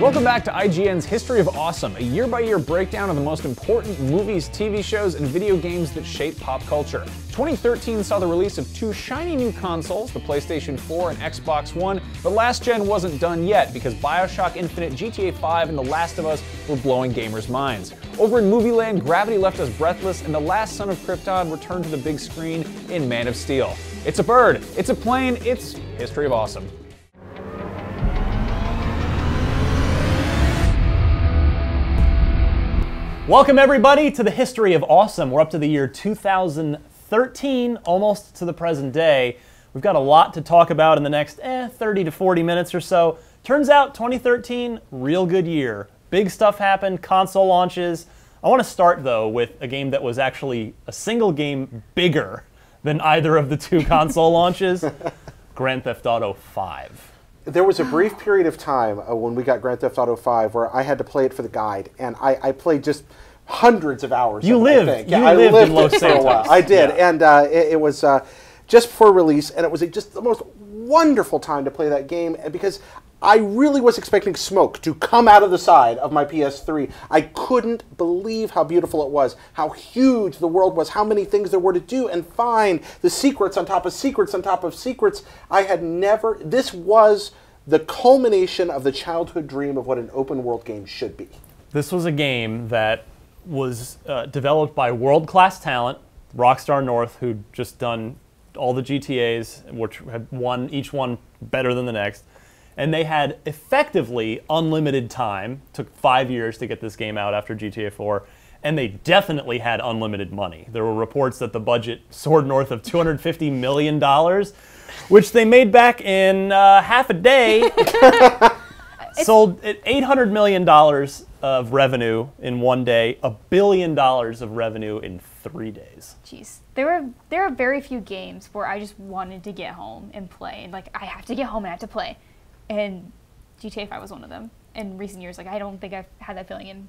Welcome back to IGN's History of Awesome, a year-by-year breakdown of the most important movies, TV shows, and video games that shape pop culture. 2013 saw the release of two shiny new consoles, the PlayStation 4 and Xbox One, but last gen wasn't done yet because Bioshock Infinite, GTA 5, and The Last of Us were blowing gamers' minds. Over in Movieland, gravity left us breathless, and The Last Son of Krypton returned to the big screen in Man of Steel. It's a bird, it's a plane, it's History of Awesome. Welcome everybody to the History of Awesome. We're up to the year 2013, almost to the present day. We've got a lot to talk about in the next 30 to 40 minutes or so. Turns out 2013, real good year. Big stuff happened, console launches. I want to start though with a game that was actually a single game bigger than either of the two console launches, Grand Theft Auto 5. There was a brief period of time when we got Grand Theft Auto 5 where I had to play it for the guide, and I played just hundreds of hours. You lived. I think. I lived in Los Santos. For a while. I did, yeah. And it was just before release, and it was just the most wonderful time to play that game because I really was expecting smoke to come out of the side of my PS3. I couldn't believe how beautiful it was, how huge the world was, how many things there were to do and find, the secrets on top of secrets on top of secrets. I had never, this was the culmination of the childhood dream of what an open world game should be. This was a game that was developed by world-class talent, Rockstar North, who'd just done all the GTAs, which had each one better than the next. And they had effectively unlimited time. Took 5 years to get this game out after GTA 4. And they definitely had unlimited money. There were reports that the budget soared north of $250 million, which they made back in half a day. Sold at $800 million of revenue in one day, $1 billion of revenue in 3 days. Jeez. There are very few games where I just wanted to get home and play. And like, I have to get home and I have to play. And GTA 5 was one of them. In recent years, like I don't think I've had that feeling in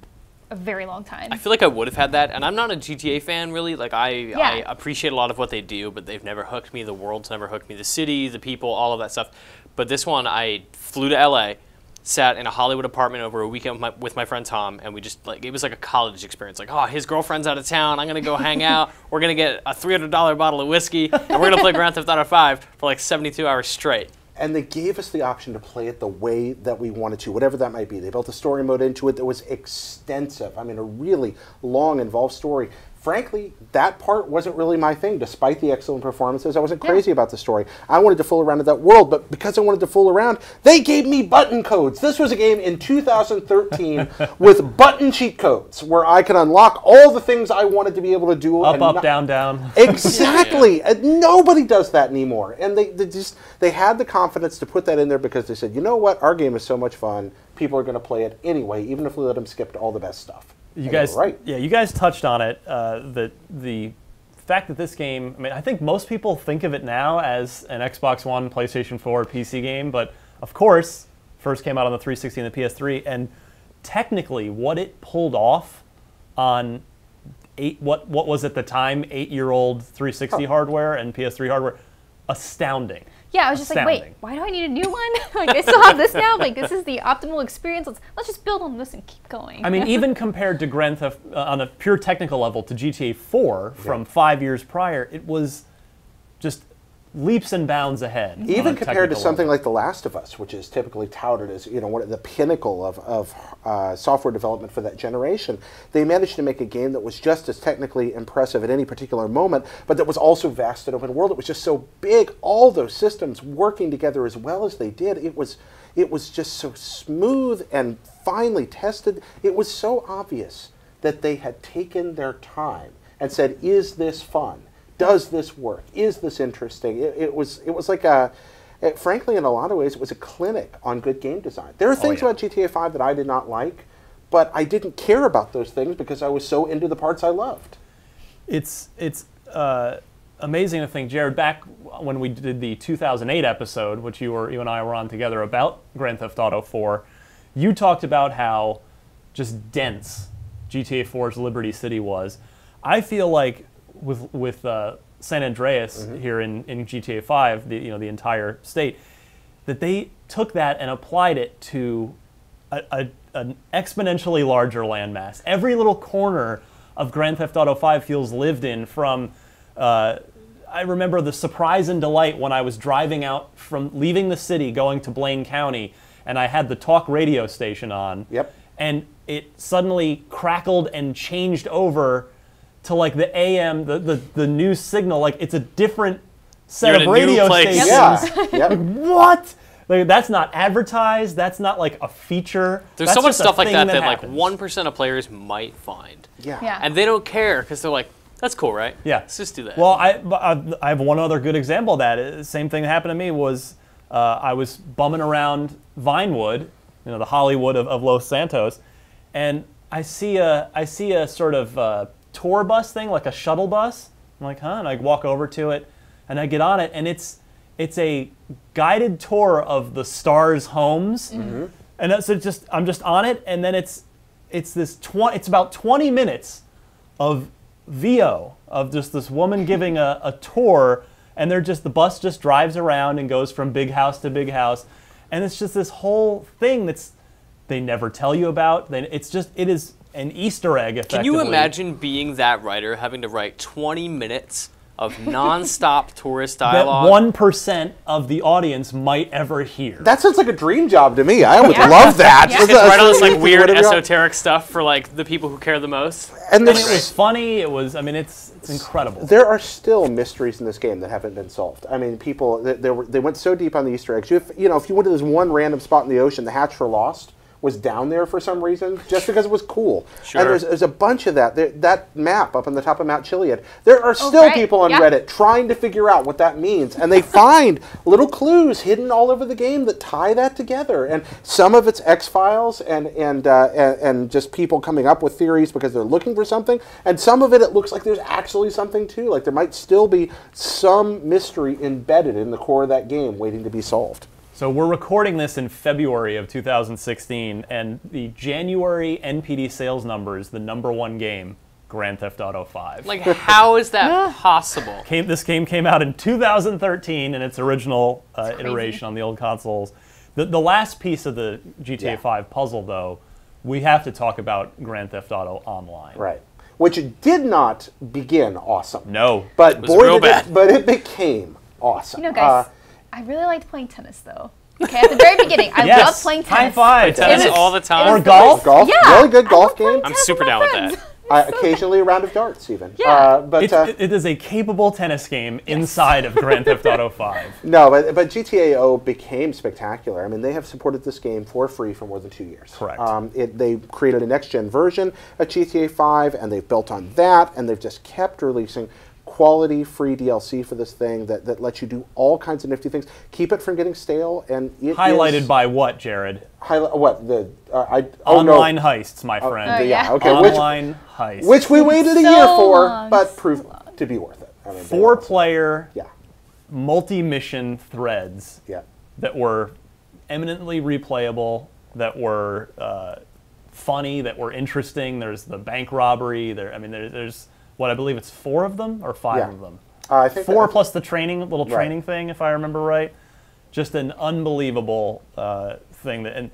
a very long time. I feel like I would have had that, and I'm not a GTA fan really. Like I appreciate a lot of what they do, but they've never hooked me. The world's never hooked me. The city, the people, all of that stuff. But this one, I flew to LA, sat in a Hollywood apartment over a weekend with my friend Tom, and we just it was like a college experience. Like, oh, his girlfriend's out of town. I'm gonna go hang out. We're gonna get a $300 bottle of whiskey, and we're gonna play Grand Theft Auto 5 for like 72 hours straight. And they gave us the option to play it the way that we wanted to, whatever that might be. They built a story mode into it that was extensive. I mean, a really long, involved story. Frankly, that part wasn't really my thing, despite the excellent performances. I wasn't crazy about the story. I wanted to fool around in that world, but because I wanted to fool around, they gave me button codes. This was a game in 2013 with button cheat codes, where I could unlock all the things I wanted to be able to do. Up, up, down, down. Exactly. Nobody does that anymore. And they had the confidence to put that in there because they said, you know what, our game is so much fun, people are going to play it anyway, even if we let them skip all the best stuff. You guys, yeah, you guys touched on it. The fact that this game, I mean, I think most people think of it now as an Xbox One, PlayStation 4, PC game, but of course, first came out on the 360 and the PS3, and technically, what it pulled off on what was at the time 8-year-old 360 hardware and PS3 hardware, astounding. Yeah, I was just like, wait, why do I need a new one? Like, I still have this now. Like, this is the optimal experience. Let's just build on this and keep going. I mean, even compared to Grand Theft, on a pure technical level, to GTA 4 from 5 years prior, it was just leaps and bounds ahead. Even compared to something like The Last of Us, which is typically touted as one of the pinnacle of software development for that generation, they managed to make a game that was just as technically impressive at any particular moment, but that was also vast and open world. It was just so big, all those systems working together as well as they did. It was just so smooth and finely tested. It was so obvious that they had taken their time and said, is this fun? Does this work? Is this interesting? It was like frankly, in a lot of ways, it was a clinic on good game design. There are things about GTA 5 that I did not like, but I didn't care about those things because I was so into the parts I loved. It's amazing to think, Jared, back when we did the 2008 episode, which you and I were on together about Grand Theft Auto 4, you talked about how just dense GTA 4's Liberty City was. I feel like with San Andreas here in GTA 5, the entire state, that they took that and applied it to an exponentially larger landmass. Every little corner of Grand Theft Auto 5 feels lived in. From I remember the surprise and delight when I was driving out from leaving the city going to Blaine County, and I had the talk radio station on. Yep. And it suddenly crackled and changed over to like the AM, the news signal. Like it's a different set of radio stations. Yeah. Yep. Like, what? Like, that's not advertised. That's not like a feature. There's That's so much just a stuff like thing that like happens. 1% of players might find. Yeah. And they don't care because they're like, that's cool, right? Yeah. Let's just do that. Well, I have one other good example of that. Same thing that happened to me was I was bumming around Vinewood, the Hollywood of Los Santos, and I see a sort of tour bus thing, like a shuttle bus. I'm like, huh? And I walk over to it, and I get on it, and it's a guided tour of the stars' homes, and so I'm just on it, and then it's about 20 minutes of VO of just this woman giving a tour, and the bus just drives around and goes from big house to big house, and it's just this whole thing they never tell you about. It is an Easter egg, effectively. Can you imagine being that writer, having to write 20 minutes of non-stop tourist dialogue? That 1% of the audience might ever hear. That sounds like a dream job to me. I would love that. Yeah. It's right on this like weird esoteric stuff for like the people who care the most. And it was funny. It's incredible. There are still mysteries in this game that haven't been solved. I mean, people they went so deep on the Easter eggs. If you went to this one random spot in the ocean, the Hatch for Lost was down there for some reason, just because it was cool. Sure. And there's a bunch of that. That map up on the top of Mount Chiliad, there are still people on Reddit trying to figure out what that means. And they find little clues hidden all over the game that tie that together. And some of it's X-Files and just people coming up with theories because they're looking for something. And some of it looks like there's actually something too. Like there might still be some mystery embedded in the core of that game waiting to be solved. So we're recording this in February of 2016, and the January NPD sales numbers, the #1 game, Grand Theft Auto 5. Like, how is that possible? This game came out in 2013 in its original iteration on the old consoles. The last piece of the GTA 5 puzzle, though, we have to talk about Grand Theft Auto Online. Right. Which did not begin awesome. No. But It was real bad. But it became awesome. Guys, I really liked playing tennis, though. Okay, at the very beginning, I Yes, loved playing tennis. high five. Play tennis all the time. Or golf. Golf, Yeah, really good golf game. I'm super down with that. Occasionally a round of darts, even. Yeah. But It is a capable tennis game inside of Grand Theft Auto 5. no, but GTA O became spectacular. I mean, they have supported this game for free for more than 2 years. Correct. They created a next-gen version of GTA 5, and they've built on that, and they've just kept releasing quality free DLC for this thing that lets you do all kinds of nifty things. Keep it from getting stale, and it Highlighted by what, Jared? Online heists, my friend. yeah, okay. Online heists. Which we waited a year for, but proved to be worth it. I mean, 4-player Yeah. multi-mission threads Yeah. that were eminently replayable, that were funny, that were interesting. There's the bank robbery. There's what I believe it's 4 of them or 5 Yeah. of them. I think 4 that- plus the little training thing, if I remember right. Just an unbelievable thing and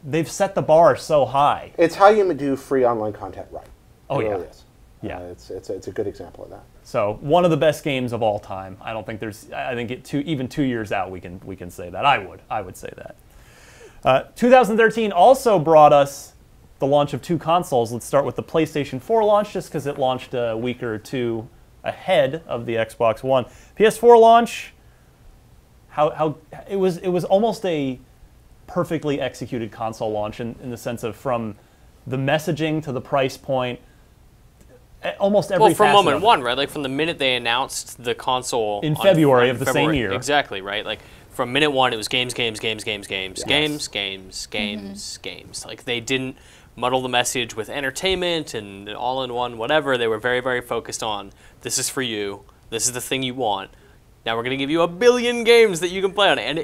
they've set the bar so high. It's how you do free online content right. Oh, It yeah. really is. Yeah. It's a good example of that. So one of the best games of all time. I don't think even 2 years out we can say that. I would say that. 2013 also brought us the launch of 2 consoles. Let's start with the PlayStation 4 launch, just because it launched a week or 2 ahead of the Xbox One. PS4 launch, how it was almost a perfectly executed console launch in the sense of from the messaging to the price point. Almost every from facet moment of it. one, right? Like from the minute they announced the console In February of the same year. Exactly, right? Like from minute one, it was games. Like they didn't muddle the message with entertainment and all-in-one whatever. They were very, very focused on this is for you. This is the thing you want. Now we're going to give you 1 billion games that you can play on it. And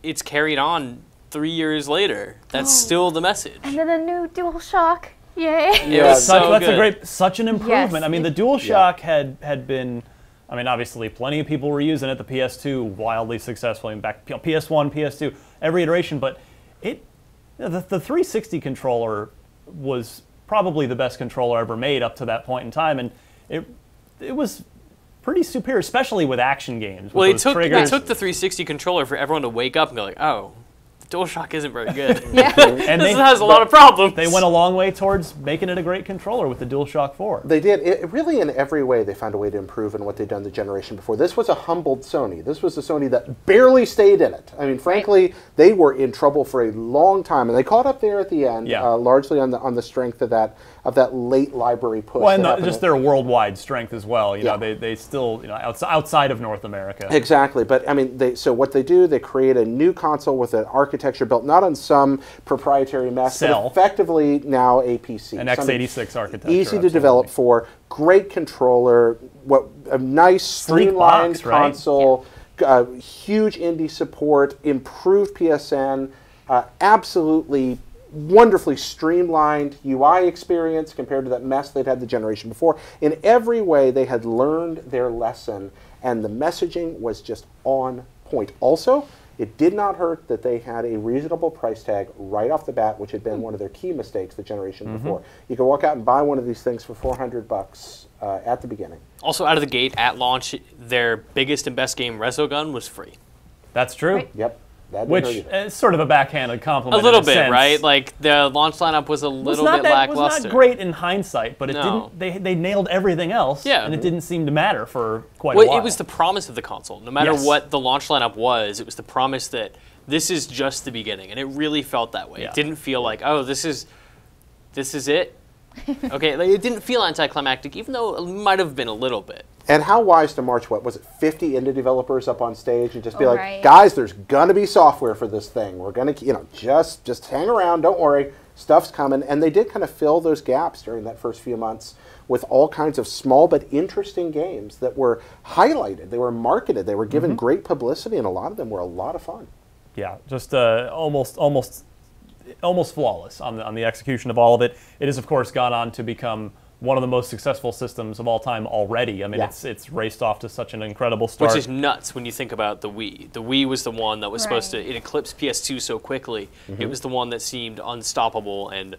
it's carried on 3 years later. That's still the message. And then a new DualShock. Yay. It was so good. Such an improvement. Yes. I mean, the DualShock had been, obviously plenty of people were using it. The PS2 wildly successful, in back PS1, PS2, every iteration, but the 360 controller was probably the best controller ever made up to that point in time, and it was pretty superior, especially with action games. Well, it took the 360 controller for everyone to wake up and go like, oh, the DualShock isn't very good. Yeah. And this has a lot of problems. They went a long way towards making it a great controller with the DualShock 4. They did. It really, in every way, they found a way to improve on what they'd done the generation before. This was a humbled Sony. This was a Sony that barely stayed in it. I mean, frankly, they were in trouble for a long time, and they caught up there at the end, largely on the strength of that late library push. Well, and just their worldwide strength as well. You know, they still, outside of North America. Exactly. But I mean, so what they do, they create a new console with an architecture built not on some proprietary mess, but effectively now a PC. An x86 architecture. Easy to develop for, great controller, a nice streamlined console, huge indie support, improved PSN, absolutely wonderfully streamlined UI experience compared to that mess they'd had the generation before. In every way, they had learned their lesson, and the messaging was just on point. Also, it did not hurt that they had a reasonable price tag right off the bat, which had been one of their key mistakes the generation before. You could walk out and buy one of these things for $400 at the beginning. Also, out of the gate, at launch, their biggest and best game, Resogun, was free. That's true. Right. Yep. Which is sort of a backhanded compliment. A little bit, sense. Right? Like the launch lineup was a little bit lackluster. It was not great in hindsight, but it didn't. They nailed everything else, and it didn't seem to matter for quite a while. It was the promise of the console. No matter what the launch lineup was, it was the promise that this is just the beginning, and it really felt that way. It didn't feel like, oh, this is it. Okay, like, it didn't feel anticlimactic, even though it might have been a little bit. And how wise to march, what was it, 50 indie developers up on stage and just be like, guys, there's gonna be software for this thing. We're gonna, just hang around, don't worry, stuff's coming. And they did kind of fill those gaps during that first few months with all kinds of small but interesting games that were highlighted. They were marketed. They were given great publicity, and a lot of them were a lot of fun. Yeah, just almost flawless on the execution of all of it. It has, of course, gone on to become one of the most successful systems of all time already. I mean, it's raced off to such an incredible start. Which is nuts when you think about the Wii. The Wii was the one that was supposed to, it eclipsed PS2 so quickly. It was the one that seemed unstoppable and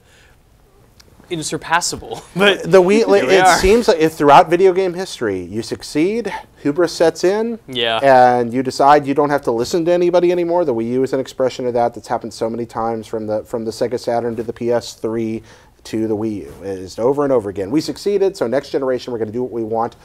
insurpassable. But the Wii, it seems like if throughout video game history, you succeed, hubris sets in, and you decide you don't have to listen to anybody anymore. The Wii U is an expression of that. That's happened so many times from the Sega Saturn to the PS3 to the Wii U. It is over and over again. We succeeded, so next generation we're going to do what we want.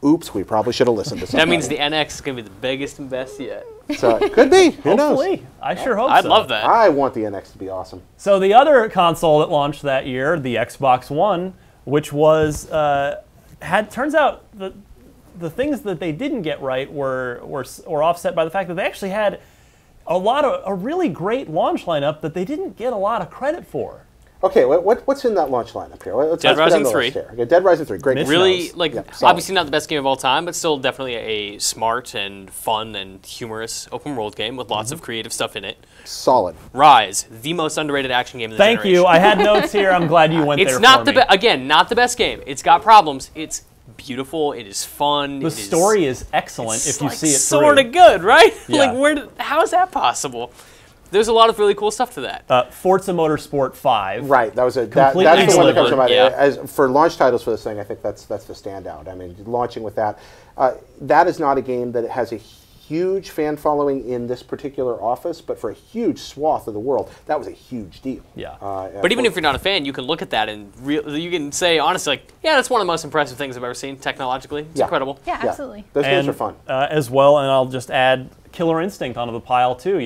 Oops, we probably should have listened to something. That means the NX is going to be the biggest and best yet. So it could be. Who Hopefully. knows? I sure hope I'd so. love that. I want the NX to be awesome. So the other console that launched that year, the Xbox One, which was turns out the things that they didn't get right were offset by the fact that they actually had a really great launch lineup that they didn't get a lot of credit for. Okay, what's in that launch lineup here? Dead Rising 3. Okay, Dead Rising 3, great. Really, obviously not the best game of all time, but still definitely a smart and fun and humorous open world game with lots of creative stuff in it. Solid. Rise, the most underrated action game of the generation. Thank you. I had notes here. I'm glad you went there for me. It's not not the best game. It's got problems. It's beautiful. It is fun. The story is excellent if you see it through. Sort of good, right? Yeah. How is that possible? There's a lot of really cool stuff to that. Forza Motorsport 5. Right, that's the one that comes to mind. As for launch titles for this thing, I think that's the standout. I mean, launching with that. That is not a game that has a huge fan following in this particular office, but for a huge swath of the world, that was a huge deal. Yeah. But even if you're not a fan, you can look at that and you can say honestly, like, yeah, that's one of the most impressive things I've ever seen technologically. It's incredible. Yeah, absolutely. Those games are fun. As well, and I'll just add Killer Instinct onto the pile too.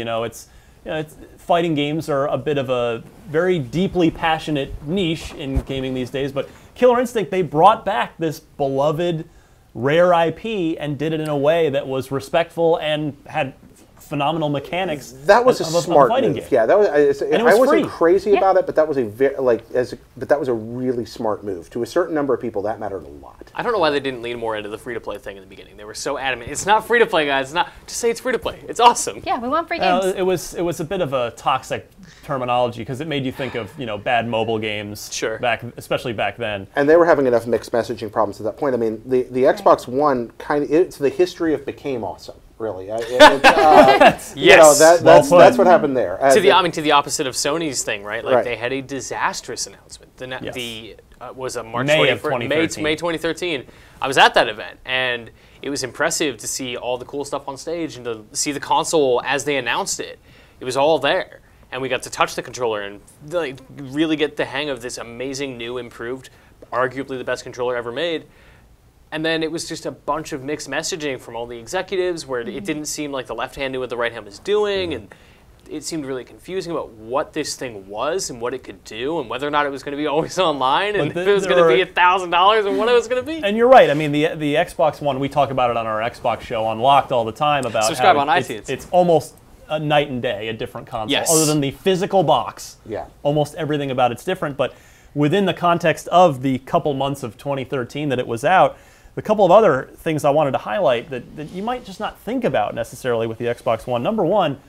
Fighting games are a bit of a very deeply passionate niche in gaming these days, but Killer Instinct, they brought back this beloved, rare IP and did it in a way that was respectful and had phenomenal mechanics. That was a smart move. Game. Yeah, that was. I wasn't crazy about it, but that was that was a really smart move. To a certain number of people, that mattered a lot. I don't know why they didn't lean more into the free-to-play thing in the beginning. They were so adamant. It's not free-to-play, guys. It's not. Just say it's free-to-play. It's awesome. Yeah, we want free games. It was a bit of a toxic terminology because it made you think of bad mobile games. Sure. Especially back then. And they were having enough mixed messaging problems at that point. I mean, the Xbox One it's the history of became awesome. really. Yes. That's what happened there. To the opposite of Sony's thing, right? Like they had a disastrous announcement. Was a March May 21st, of 2013. May 2013. I was at that event, and it was impressive to see all the cool stuff on stage and to see the console as they announced it. It was all there, and we got to touch the controller and like really get the hang of this amazing, new, improved, arguably the best controller ever made. And then it was just a bunch of mixed messaging from all the executives where it didn't seem like the left hand knew what the right hand was doing, and it seemed really confusing about what this thing was and what it could do and whether or not it was going to be always online and if it was going to be $1,000 and what it was going to be. And you're right. I mean, the Xbox One, we talk about it on our Xbox show Unlocked all the time about subscribe how on iTunes. It's almost a night and day, a different console. Yes. Other than the physical box, almost everything about it's different. But within the context of the couple months of 2013 that it was out, the couple of other things I wanted to highlight that you might just not think about necessarily with the Xbox One. Number one,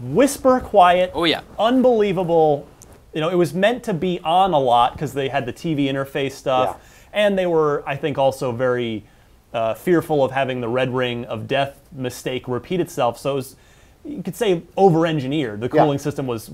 whisper quiet, unbelievable. You know, it was meant to be on a lot because they had the TV interface stuff, and they were, I think, also very fearful of having the red ring of death mistake repeat itself. So it was, you could say, over-engineered. The cooling system was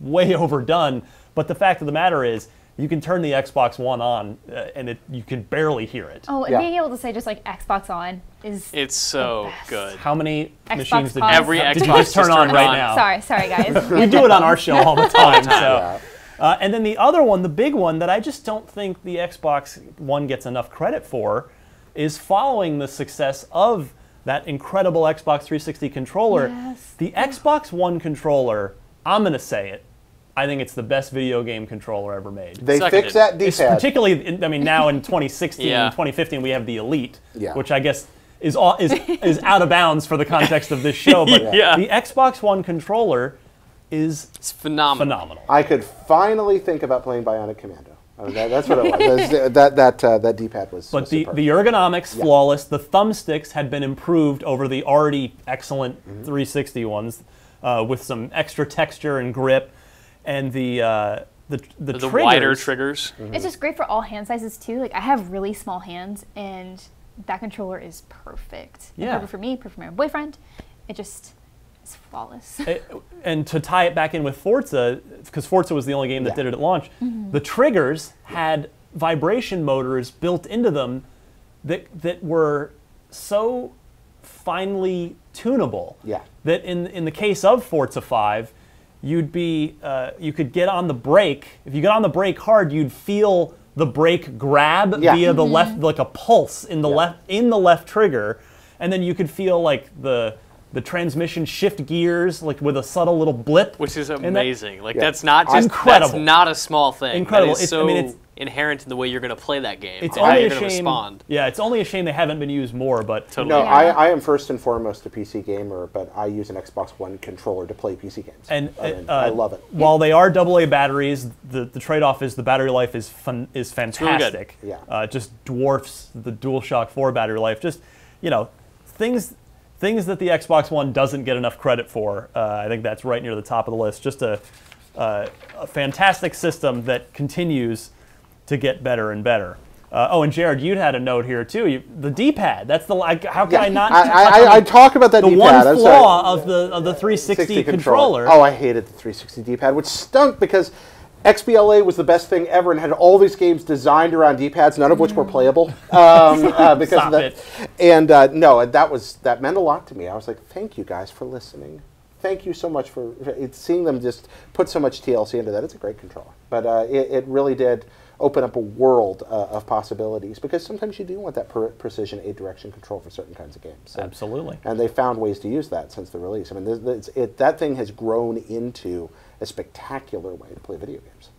way overdone. But the fact of the matter is, you can turn the Xbox One on, and you can barely hear it. Oh, and being able to say just like Xbox on is it's so good. How many Xbox machines did Xbox you just turn on right now? Sorry guys. We do it on our show all the time. So. And then the other one, the big one that I just don't think the Xbox One gets enough credit for, is following the success of that incredible Xbox 360 controller. The Xbox One controller, I'm going to say it, I think it's the best video game controller ever made. They fixed that D-pad. Particularly, I mean, now in 2016 and 2015, we have the Elite, which I guess is out of bounds for the context of this show. But the Xbox One controller is phenomenal. I could finally think about playing Bionic Commando. That's what it was. that D-pad was. But the ergonomics flawless. The thumbsticks had been improved over the already excellent 360 ones, with some extra texture and grip. And the triggers, wider triggers. It's just great for all hand sizes too. Like I have really small hands, and that controller is perfect. Perfect for me, perfect for my boyfriend. It just is flawless. And to tie it back in with Forza, because Forza was the only game that did it at launch, the triggers had vibration motors built into them that were so finely tunable that in the case of Forza 5. You could get on the brake. If you got on the brake hard, you'd feel the brake grab via the left, like a pulse in the left trigger, and then you could feel like the transmission shift gears, like with a subtle little blip, which is amazing. That's not just incredible. That's not a small thing. Incredible. That is so inherent in the way you're going to play that game. It's only a shame. Respond. Yeah, it's only a shame they haven't been used more. But no, I am first and foremost a PC gamer, but I use an Xbox One controller to play PC games, and I love it. While they are AA batteries, the trade-off is the battery life is fantastic. Really good. Just dwarfs the DualShock 4 battery life. Just things that the Xbox One doesn't get enough credit for. I think that's right near the top of the list. Just a fantastic system that continues to get better and better. And Jared, you'd had a note here too. The D-pad. That's the how can I not? I talk about that the D-pad. one flaw of the 360 controller. Oh, I hated the 360 D-pad, which stunk because XBLA was the best thing ever and had all these games designed around D-pads, none of which were playable because of that. And that meant a lot to me. I was like, thank you guys for listening. Thank you so much for seeing them just put so much TLC into that. It's a great controller, but it really did open up a world of possibilities because sometimes you do want that precision 8-direction control for certain kinds of games. Absolutely. And they found ways to use that since the release. I mean, that thing has grown into a spectacular way to play video games.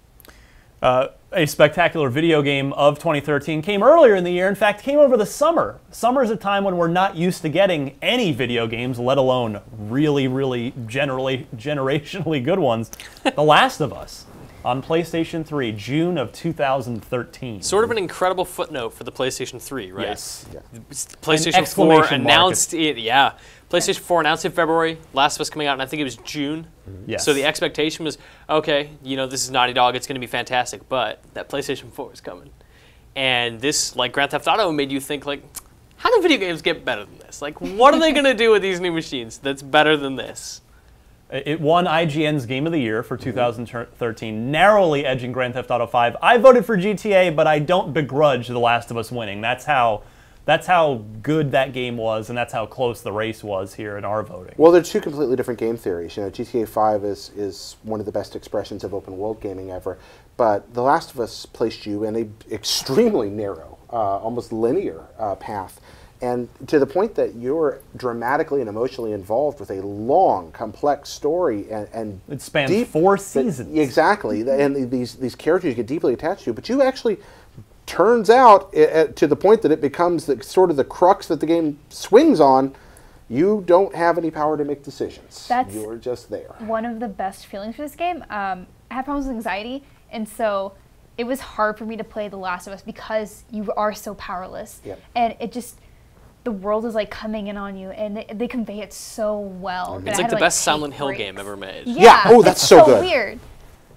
A spectacular video game of 2013 came earlier in the year. In fact, came over the summer. Summer is a time when we're not used to getting any video games, let alone really, really generationally good ones. The Last of Us on PlayStation 3, June of 2013. Sort of an incredible footnote for the PlayStation 3, right? Yes. Yeah. PlayStation 4 announced it. Yeah. PlayStation 4 announced in February. Last of Us coming out, and I think it was June. Yes. So the expectation was, okay, this is Naughty Dog. It's going to be fantastic, but that PlayStation 4 is coming. And this, like Grand Theft Auto, made you think, like, how do video games get better than this? Like, what are they going to do with these new machines that's better than this? It won IGN's Game of the Year for 2013, narrowly edging Grand Theft Auto 5. I voted for GTA, but I don't begrudge The Last of Us winning. That's how good that game was, and that's how close the race was here in our voting. Well, they're two completely different game theories. You know, GTA 5 is one of the best expressions of open world gaming ever, but The Last of Us placed you in a extremely narrow, almost linear path. And to the point that you're dramatically and emotionally involved with a long, complex story and it spans 4 seasons. Exactly, and these characters you get deeply attached to. But you actually, turns out, to the point that it becomes sort of the crux that the game swings on, you don't have any power to make decisions. You're just there. One of the best feelings for this game. I have problems with anxiety, and so it was hard for me to play The Last of Us because you are so powerless. Yep. And it just... the world is like coming in on you, and they convey it so well. It's like the best Silent Hill game ever made. Yeah. Oh, that's so good. Weird.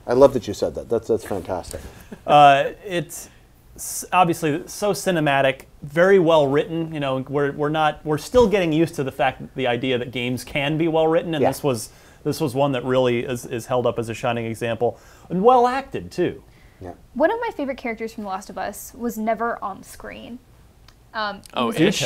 I love that you said that. That's fantastic. It's obviously so cinematic, very well written. You know, we're still getting used to the idea that games can be well written, and this was one that really is held up as a shining example, and well acted too. Yeah. One of my favorite characters from The Last of Us was never on screen. Ish?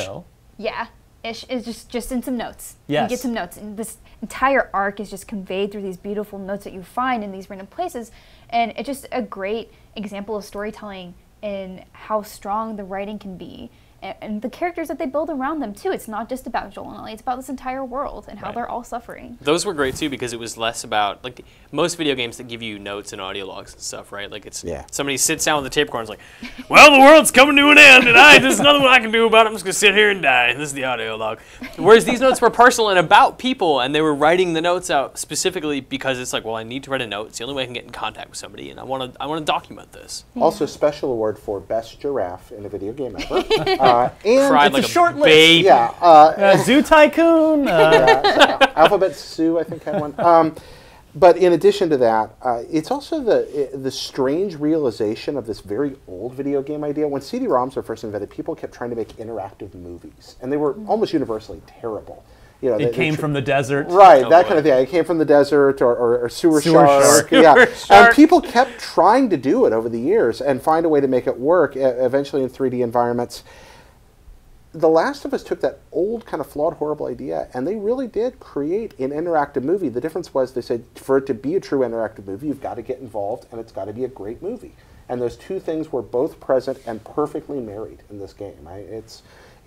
Yeah, Ish is just in some notes. Yes. You get some notes, and this entire arc is just conveyed through these beautiful notes that you find in these random places, and it's just a great example of storytelling and how strong the writing can be, and the characters that they build around them too. It's not just about Joel and Ellie; it's about this entire world and how they're all suffering. Those were great too because it was less about like most video games that give you notes and audio logs and stuff, right? Like it's somebody sits down with the tape recorder and is like, "Well, the world's coming to an end, and there's nothing I can do about it. I'm just gonna sit here and die." This is the audio log. Whereas these notes were personal and about people, and they were writing the notes out specifically because it's like, well, I need to write a note. It's the only way I can get in contact with somebody, and I want to document this. Also, special award for best giraffe in a video game ever. And Cried it's like a short list. baby. Yeah. Zoo Tycoon. Alphabet Sue, I think, had one. But in addition to that, it's also the strange realization of this very old video game idea. When CD-ROMs were first invented, people kept trying to make interactive movies, and they were almost universally terrible. You know, it came from the desert. Right, that kind of thing. It came from the desert or sewer shark. Yeah. And people kept trying to do it over the years and find a way to make it work, eventually in 3D environments. The Last of Us took that old, kind of flawed, horrible idea, and they really did create an interactive movie. The difference was they said, for it to be a true interactive movie, you've got to get involved, and it's got to be a great movie. And those two things were both present and perfectly married in this game.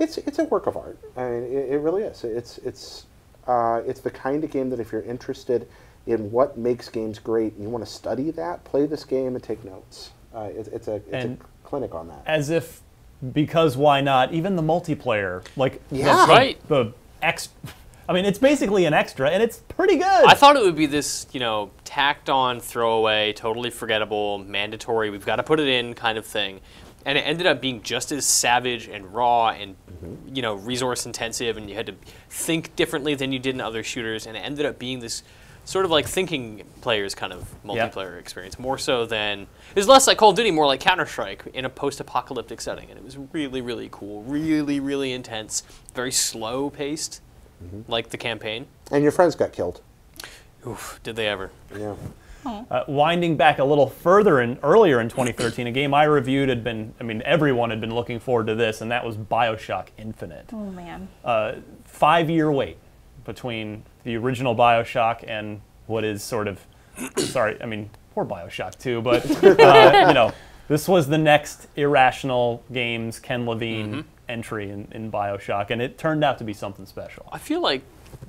It's a work of art. I mean, it really is. It's the kind of game that if you're interested in what makes games great and you want to study that, play this game and take notes. It's a clinic on that. As if, because why not? Even the multiplayer, like I mean, it's basically an extra, and it's pretty good. I thought it would be this, tacked on, throwaway, totally forgettable, mandatory, we've got to put it in kind of thing. And it ended up being just as savage and raw and, resource intensive, and you had to think differently than you did in other shooters, and it ended up being this sort of like thinking players kind of multiplayer experience, more so than, it was less like Call of Duty, more like Counter-Strike in a post-apocalyptic setting, and it was really, really cool, really, really intense, very slow-paced, like the campaign. And your friends got killed. Oof, did they ever? Yeah. Winding back a little further earlier in 2013, a game I reviewed everyone had been looking forward to this, and that was Bioshock Infinite. Oh, man. 5-year wait between the original Bioshock and what is sort of, poor Bioshock 2, but, this was the next Irrational Games, Ken Levine entry in Bioshock, and it turned out to be something special. I feel like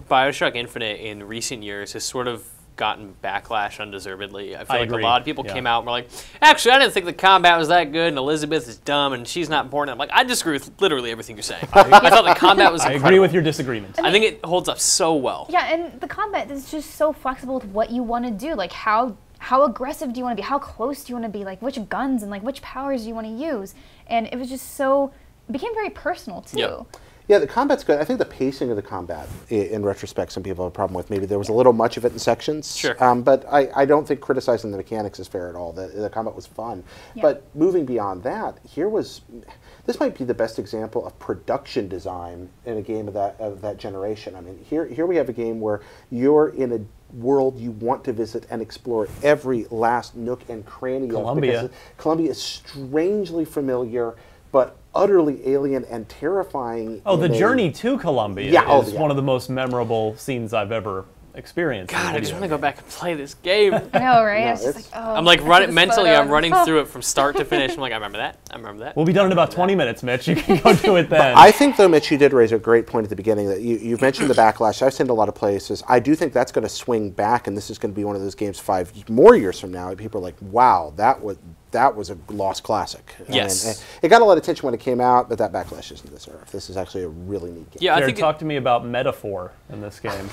Bioshock Infinite in recent years has sort of gotten backlash undeservedly. I feel like a lot of people came out and were like, actually, I didn't think the combat was that good, and Elizabeth is dumb, and she's not important. I'm like, I disagree with literally everything you're saying. I thought the combat was incredible. I agree with your disagreement. I think it holds up so well. Yeah, and the combat is just so flexible with what you want to do. Like, how aggressive do you want to be? How close do you want to be? Like, which guns and, like, which powers do you want to use? And it was just so... It became very personal, too. Yep. Yeah, the combat's good. I think the pacing of the combat, in retrospect, some people have a problem with. Maybe there was a little much of it in sections. Sure. But I don't think criticizing the mechanics is fair at all. The combat was fun. Yeah. But moving beyond that, this might be the best example of production design in a game of that generation. I mean, here we have a game where you're in a world you want to visit and explore every last nook and cranny Columbia. of. Because Columbia is strangely familiar, but utterly alien and terrifying. Oh, the journey to Columbia is one of the most memorable scenes I've ever experienced. God, I just want to go back and play this game. I know, right? No, It's just like, oh, I'm like mentally, I'm running Oh. through it from start to finish. I'm like, I remember that. I remember that. We'll be done in about 20 minutes, Mitch. You can go do it then. I think, though, Mitch, you did raise a great point at the beginning that you've mentioned the backlash. I've seen a lot of places. I do think that's going to swing back, and this is going to be one of those games 5 more years from now. People are like, wow, that was a lost classic. Yes. And it got a lot of attention when it came out, but that backlash isn't deserved. This is actually a really neat game. Yeah, I Jared, think talk to me about metaphor in this game.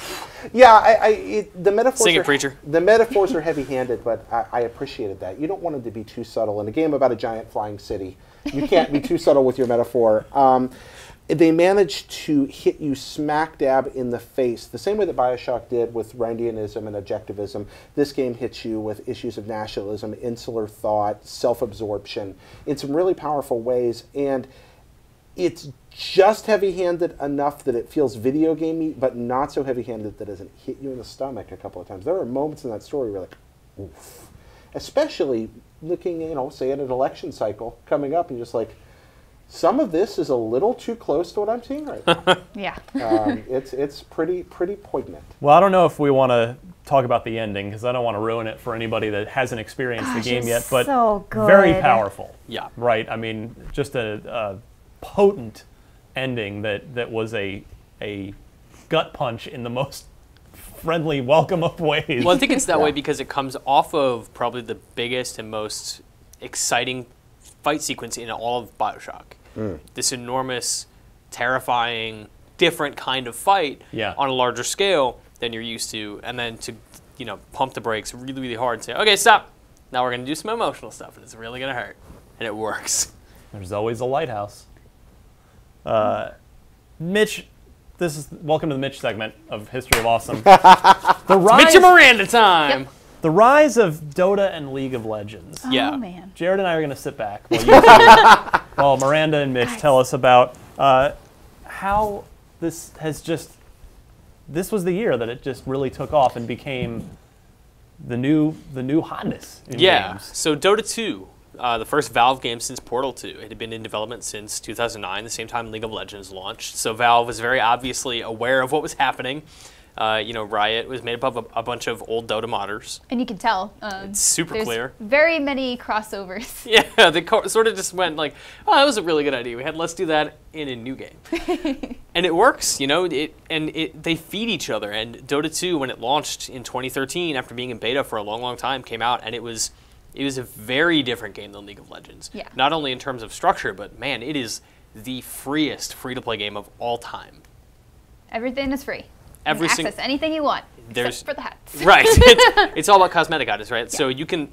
Yeah, the metaphors. Sing it, preacher. The metaphors are heavy-handed, but I appreciated that. You don't want them to be too subtle in a game about a giant flying city. You can't be too subtle with your metaphor. They managed to hit you smack dab in the face, the same way that Bioshock did with Randianism and objectivism. This game hits you with issues of nationalism, insular thought, self-absorption in some really powerful ways. And it's just heavy-handed enough that it feels video gamey, but not so heavy-handed that it doesn't hit you in the stomach a couple of times. There are moments in that story where you're like, oof. Especially looking, say at an election cycle coming up, and just like, some of this is a little too close to what I'm seeing right now. Yeah. It's pretty poignant. Well, I don't know if we want to talk about the ending, because I don't want to ruin it for anybody that hasn't experienced the game it's yet, but so good. very powerful. Yeah. Right? I mean, just a potent ending that was a gut punch in the most friendly, welcome of ways. Well, I think it's that way because it comes off of probably the biggest and most exciting fight sequence in all of Bioshock. This enormous, terrifying, different kind of fight on a larger scale than you're used to, and then to pump the brakes really, really hard and say, okay, stop. Now we're going to do some emotional stuff, and it's really going to hurt. And it works. There's always a lighthouse. Mitch, welcome to the Mitch segment of History of Awesome. Mitch and Miranda time! Yep. The rise of Dota and League of Legends. Yeah. Oh, man. Jared and I are going to sit back while Miranda and Mitch tell us about how this was the year that it just really took off and became the new hotness in games. So Dota 2, the first Valve game since Portal 2. It had been in development since 2009, the same time League of Legends launched. So Valve was very obviously aware of what was happening. Riot was made up of a bunch of old Dota modders. And you can tell. It's super clear. Very many crossovers. Yeah, they sort of just went like, oh, that was a really good idea. Let's do that in a new game. And it works, they feed each other. And Dota 2, when it launched in 2013, after being in beta for a long, long time, came out, and it was a very different game than League of Legends. Yeah. Not only in terms of structure, but man, it is the freest free-to-play game of all time. Everything is free. You can access anything you want, except for the hats. Right. It's all about cosmetic items, right? Yeah. So you can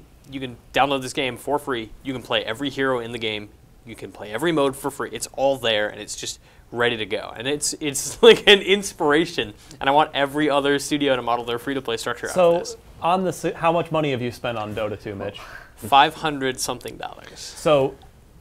download this game for free. You can play every hero in the game. You can play every mode for free. It's all there, and it's just ready to go. And it's like an inspiration. And I want every other studio to model their free-to-play structure after this. So how much money have you spent on Dota 2, Mitch? $500-something. So,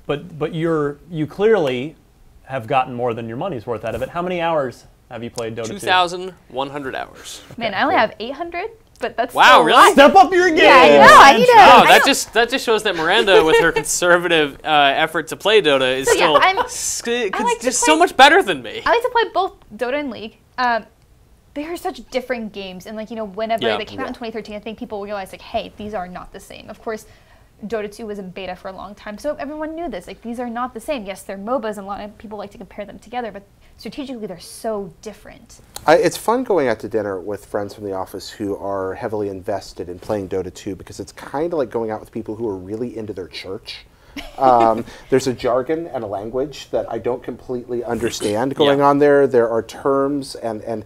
but you clearly have gotten more than your money's worth out of it. How many hours have you played Dota 2? 2,100 hours. Man, I only have 800, but that's wow, still a really? lot. Step up your game. Yeah, I know. I need to. Oh, that just shows that Miranda, with her conservative effort to play Dota, is just so much better than me. I like to play both Dota and League. They are such different games, and whenever they came out in 2013, I think people realized hey, these are not the same. Of course, Dota 2 was in beta for a long time, so everyone knew this. These are not the same. Yes, they're MOBAs, and a lot of people like to compare them together, but strategically, they're so different. It's fun going out to dinner with friends from the office who are heavily invested in playing Dota 2 because it's kind of like going out with people who are really into their church. There's a jargon and a language that I don't completely understand going on there. There are terms and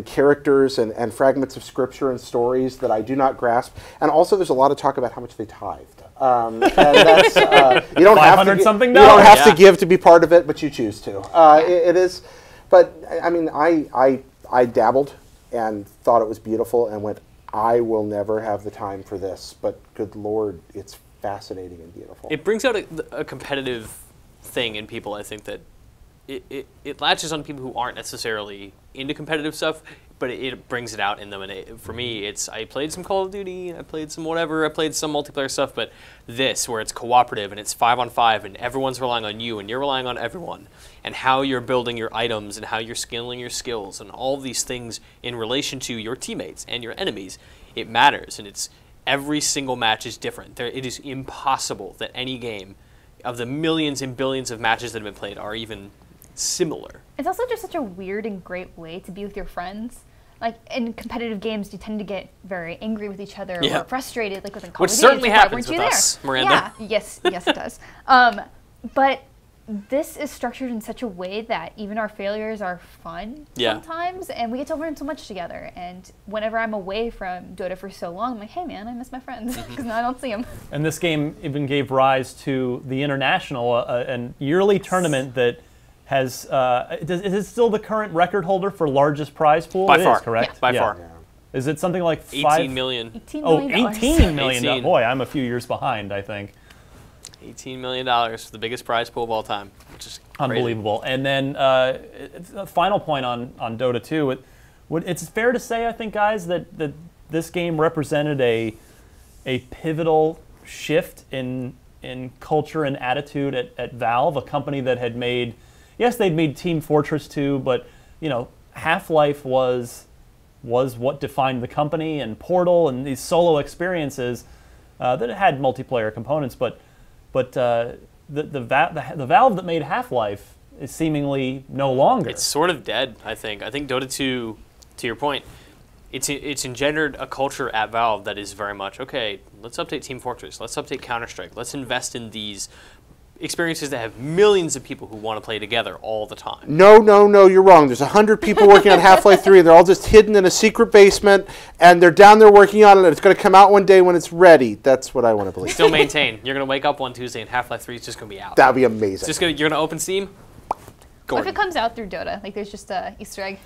characters and fragments of scripture and stories that I do not grasp. And also there's a lot of talk about how much they tithed. And that's, you don't have to give to be part of it, but you choose to. It is But I mean, I dabbled and thought it was beautiful and went, I will never have the time for this. But good Lord, it's fascinating and beautiful. It brings out a competitive thing in people, I think, that it latches on people who aren't necessarily into competitive stuff, but it brings it out in them. And for me, I played some Call of Duty, I played some whatever, I played some multiplayer stuff, but this, where it's cooperative and it's 5-on-5 and everyone's relying on you and you're relying on everyone, and how you're building your items and how you're scaling your skills and all these things in relation to your teammates and your enemies, it matters. And it's every single match is different. It is impossible that any game of the millions and billions of matches that have been played are even similar. It's also just such a weird and great way to be with your friends. Like in competitive games, you tend to get very angry with each other or frustrated, like within Call of Duty. Which certainly happens with us, Miranda. Yeah, yes, it does. But this is structured in such a way that even our failures are fun sometimes, and we get to learn so much together. And whenever I'm away from Dota for so long, I'm like, hey man, I miss my friends because now I don't see them. And this game even gave rise to the International, an yearly tournament that has, is it still the current record holder for largest prize pool? By it far, is, correct? Yeah. By far. Yeah. Is it something like 18 million. $18 Oh, million. $18 million. Boy, I'm a few years behind, I think. $18 million, the biggest prize pool of all time, which is unbelievable. Crazy. And then a final point on Dota 2. It's fair to say, I think, guys, that this game represented a pivotal shift in culture and attitude at Valve, a company that had made, yes, they'd made Team Fortress 2, but Half-Life was what defined the company, and Portal and these solo experiences that had multiplayer components, but the Valve that made Half-Life is seemingly no longer. It's sort of dead, I think. I think Dota 2, to your point, it's engendered a culture at Valve that is very much, okay, let's update Team Fortress, let's update Counter-Strike, let's invest in these experiences that have millions of people who want to play together all the time. No, you're wrong. There's 100 people working on Half-Life 3. They're all just hidden in a secret basement, and they're down there working on it, and it's going to come out one day when it's ready. That's what I want to believe. Still maintain. You're going to wake up one Tuesday and Half-Life 3 is just going to be out. That would be amazing. You're going to open Steam? What if it comes out through Dota? Like there's just a Easter egg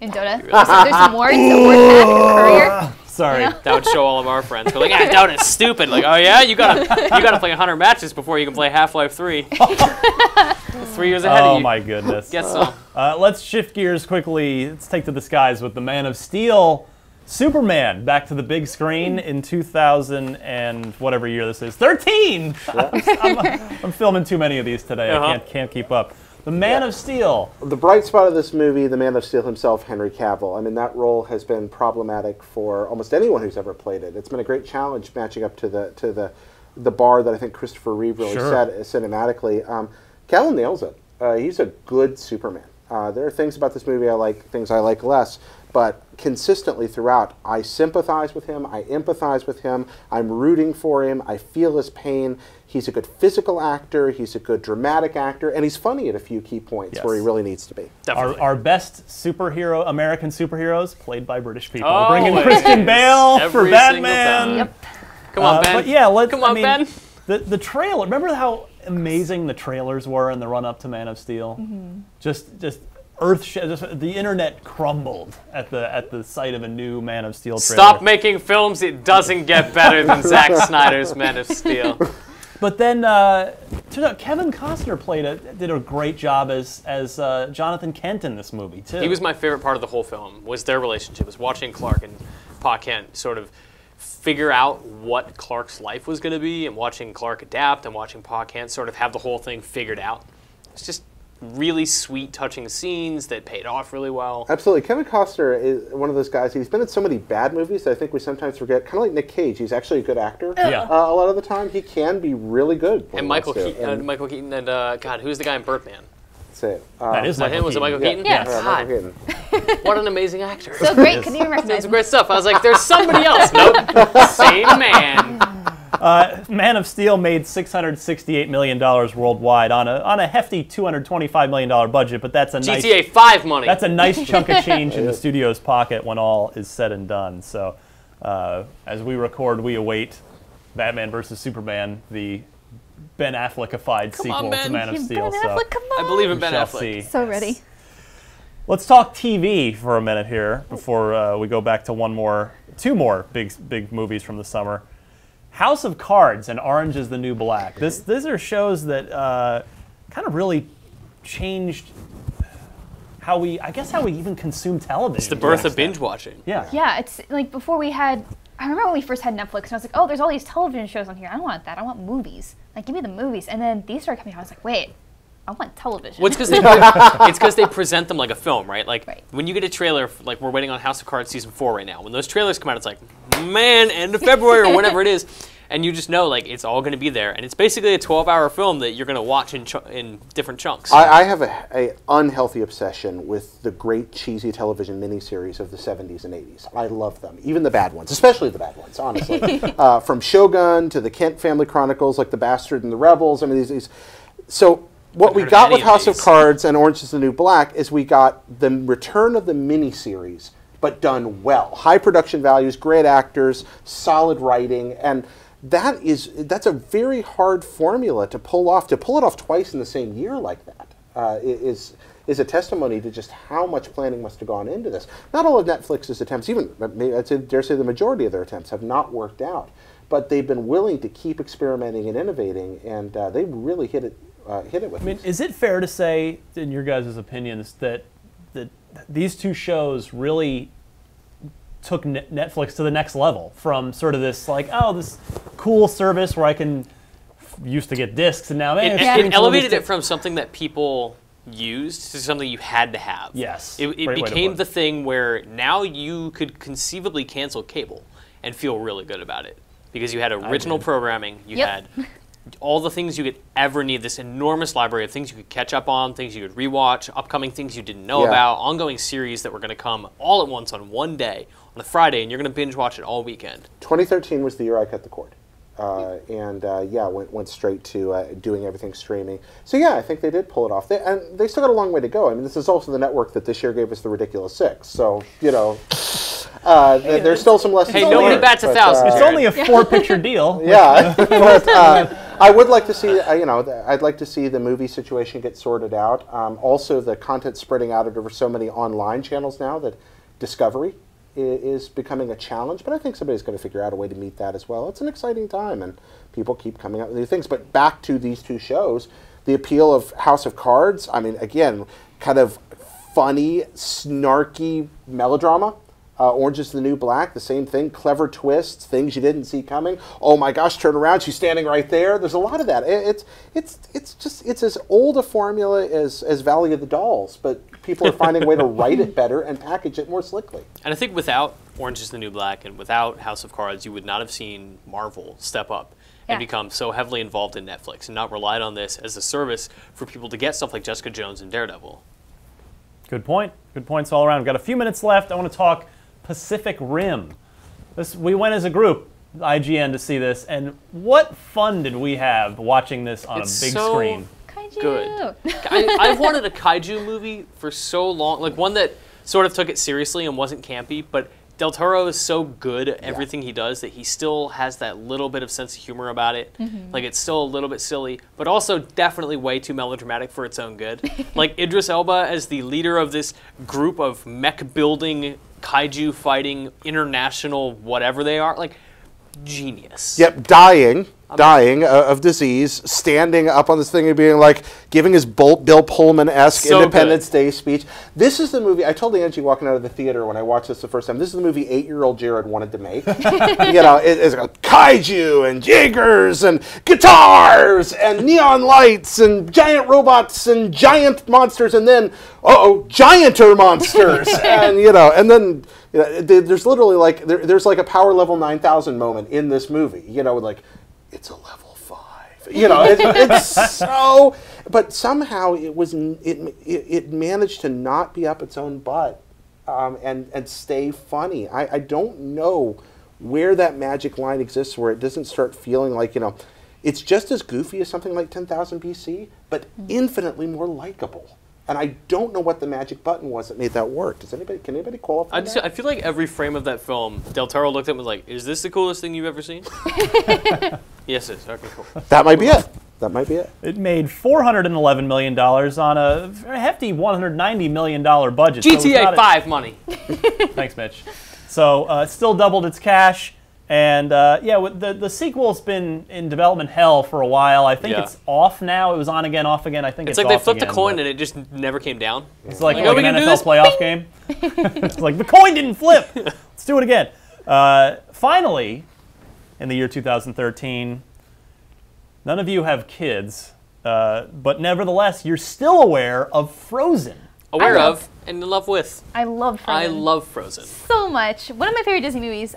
in Dota. So there's more pack courier. Sorry. That would show all of our friends. We're like, Dota's stupid. Like, oh yeah, you gotta play 100 matches before you can play Half-Life 3. 3 years ahead of you. Oh my goodness. Guess so. Let's shift gears quickly. Let's take to the skies with the Man of Steel, Superman, back to the big screen in 2000 and whatever year this is, 13. I'm filming too many of these today. I can't keep up. The Man of Steel. The bright spot of this movie, the Man of Steel himself, Henry Cavill. I mean, that role has been problematic for almost anyone who's ever played it. It's been a great challenge matching up to the bar that I think Christopher Reeve really set cinematically. Cavill nails it. He's a good Superman. There are things about this movie I like, things I like less, but consistently throughout, I sympathize with him, I empathize with him, I'm rooting for him, I feel his pain. He's a good physical actor, he's a good dramatic actor, and he's funny at a few key points where he really needs to be. Our best American superheroes, played by British people. Bringing Christian Bale for Batman. Yep. Come on, Ben. But yeah, Come on, Ben. The trailer, remember how amazing the trailers were in the run-up to Man of Steel? Mm-hmm. Just the internet crumbled at the sight of a new Man of Steel trailer. Stop making films. It doesn't get better than Zack Snyder's Man of Steel. But then, turns out Kevin Costner did a great job as Jonathan Kent in this movie too. He was my favorite part of the whole film. Was their relationship? Was watching Clark and Pa Kent sort of figure out what Clark's life was going to be, and watching Clark adapt, and watching Pa Kent sort of have the whole thing figured out. It's just really sweet, touching scenes that paid off really well. Absolutely. Kevin Costner is one of those guys. He's been in so many bad movies that I think we sometimes forget. Kind of like Nick Cage. He's actually a good actor. Yeah. A lot of the time, he can be really good. And Michael Keaton and God, who's the guy in Birdman? Say it. That is Michael him? Was it Michael Keaton? Yeah. God. Michael Keaton. What an amazing actor. So great, couldn't even recognize It's him. great stuff. I was like, there's somebody else. Nope. Same man. Man of Steel made $668 million worldwide on a hefty $225 million budget, but that's a GTA 5 money. That's a nice chunk of change in the studio's pocket when all is said and done. So, as we record, we await Batman vs. Superman, the Ben Affleck-ified sequel to Man of Steel. Ben Affleck, come on. I believe in Ben shall Affleck. see. So ready. Let's talk TV for a minute here before we go back to two more big movies from the summer. House of Cards and Orange is the New Black. These are shows that kind of really changed how we even consume television. It's the birth of binge watching. Yeah. Yeah, it's like before we had. I remember when we first had Netflix, and I was like, oh, there's all these television shows on here. I don't want that. I want movies. Like, give me the movies. And then these started coming out. I was like, wait, I want television. Well, it's because they present them like a film, right? Like, when you get a trailer, like we're waiting on House of Cards Season 4 right now. When those trailers come out, it's like, man, end of February or whenever it is. And you just know, like, it's all going to be there. And it's basically a 12-hour film that you're going to watch in different chunks. I have a unhealthy obsession with the great cheesy television miniseries of the 70s and 80s. I love them. Even the bad ones, especially the bad ones, honestly. From Shogun to the Kent Family Chronicles, like The Bastard and the Rebels. I mean, these. So what we got with House of Cards and Orange is the New Black is we got the return of the miniseries, but done well. High production values, great actors, solid writing, and that's a very hard formula to pull off. To pull it off twice in the same year like that is a testimony to just how much planning must have gone into this. Not all of Netflix's attempts, even I'd dare say the majority of their attempts, have not worked out. But they've been willing to keep experimenting and innovating, and they really hit it with. I mean, is it fair to say, in your guys' opinions, that these two shows really took Netflix to the next level from sort of this this cool service where I can used to get discs and now it elevated it from something that people used to something you had to have. Yes, it became the thing where now you could conceivably cancel cable and feel really good about it because you had original programming, you had all the things you could ever need, this enormous library of things you could catch up on, things you could rewatch, upcoming things you didn't know about, ongoing series that were going to come all at once on one day, on a Friday, and you're going to binge watch it all weekend. 2013 was the year I cut the cord. Went straight to doing everything streaming. So yeah, I think they did pull it off. They still got a long way to go. I mean, this is also the network that this year gave us the ridiculous 6. So, there's still some lessons. Hey, nobody bats 1,000. It's only a 4-picture deal. Yeah, but I would like to see, I'd like to see the movie situation get sorted out. Also, the content spreading out over so many online channels now that discovery is becoming a challenge, but I think somebody's going to figure out a way to meet that as well. It's an exciting time, and people keep coming up with new things. But back to these two shows, the appeal of House of Cards, I mean, again, kind of funny, snarky melodrama. Orange is the New Black, the same thing. Clever twists, things you didn't see coming. Oh my gosh, turn around, she's standing right there. There's a lot of that. It's as old a formula as Valley of the Dolls, but people are finding a way to write it better and package it more slickly. And I think without Orange is the New Black and without House of Cards, you would not have seen Marvel step up and become so heavily involved in Netflix and not relied on this as a service for people to get stuff like Jessica Jones and Daredevil. Good point. Good points all around. We've got a few minutes left. I want to talk Pacific Rim. We went as a group, IGN, to see this, and what fun did we have watching this on a big screen? Kaiju. Good. I've wanted a kaiju movie for so long, like one that sort of took it seriously and wasn't campy, but Del Toro is so good at everything he does that he still has that little bit of sense of humor about it. Like, it's still a little bit silly, but also definitely way too melodramatic for its own good. Like, Idris Elba as the leader of this group of mech-building, kaiju-fighting, international whatever they are, like, genius. Yep, dying of disease, standing up on this thing and being like, giving his Bill Pullman-esque Independence Day speech. This is the movie, I told Angie walking out of the theater when I watched this the first time, this is the movie 8-year-old Jared wanted to make. It's like kaiju and jaegers and guitars and neon lights and giant robots and giant monsters and then, gianter monsters. And then there's literally there's like a power level 9,000 moment in this movie, it's a level 5. It's so, but somehow it managed to not be up its own butt and stay funny. I don't know where that magic line exists where it doesn't start feeling like, it's just as goofy as something like 10,000 BC, but infinitely more likable. And I don't know what the magic button was that made that work. Can anybody qualify that? I feel like every frame of that film, Del Toro looked at it and was like, is this the coolest thing you've ever seen? Yes, it is. Okay, cool. That might be it. That might be it. It made $411 million on a hefty $190 million budget. GTA 5 money. Thanks, Mitch. So it still doubled its cash. And yeah, the sequel's been in development hell for a while. I think it's off now. It was on again, off again. I think it's like off they flipped again, a coin and it just never came down. It's like oh, an NFL playoff game. It's like, the coin didn't flip. Let's do it again. Finally, in the year 2013, none of you have kids, but nevertheless, you're still aware of Frozen. Aware of and in love with. I love Frozen. I love Frozen. So much. One of my favorite Disney movies.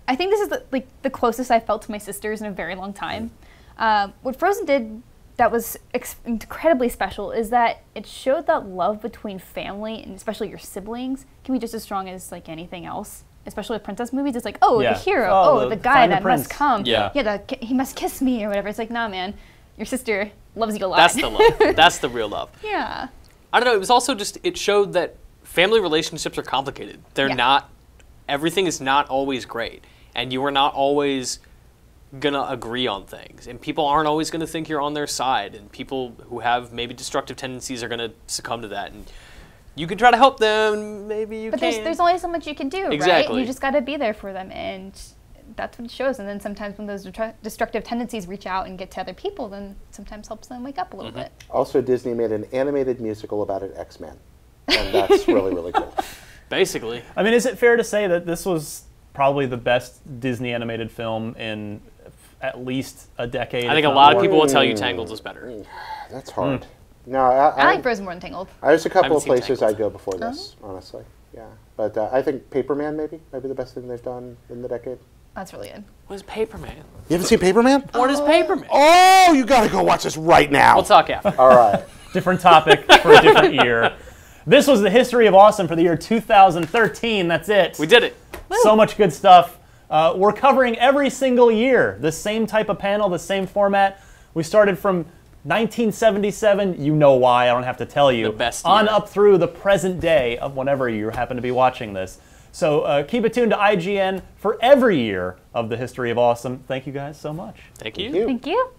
I think this is the closest I've felt to my sisters in a very long time. What Frozen did that was incredibly special is that it showed that love between family and especially your siblings can be just as strong as like anything else. Especially with princess movies, it's like, oh, the hero, the guy that must come. Yeah, he must kiss me or whatever. It's like, nah, man, your sister loves you a lot. That's the love. That's the real love. Yeah. I don't know. It was also just, it showed that family relationships are complicated. They're not, everything is not always great. And you are not always going to agree on things. And people aren't always going to think you're on their side. And people who have maybe destructive tendencies are going to succumb to that. And you can try to help them, maybe you can. But there's only so much you can do, right? You just got to be there for them. And that's what it shows. And then sometimes when those destructive tendencies reach out and get to other people, then sometimes helps them wake up a little bit. Also, Disney made an animated musical about an X-Men. And that's really, really cool. Basically. I mean, is it fair to say that this was probably the best Disney animated film in at least a decade? I think a lot of people will tell you Tangled is better. That's hard. No, I like Frozen more than Tangled. There's a couple of places I'd go before this, honestly. Yeah, but I think Paperman maybe the best thing they've done in the decade. That's really good. What is Paperman? You haven't seen Paperman? What is Paperman? Oh, you gotta go watch this right now. We'll talk after. All right. Different topic for a different year. This was the History of Awesome for the year 2013. That's it. We did it. So much good stuff. We're covering every single year. The same type of panel, the same format. We started from 1977. You know why. I don't have to tell you. The best on year. up through the present day of whenever you happen to be watching this. So keep it tuned to IGN for every year of the History of Awesome. Thank you guys so much. Thank you. Thank you.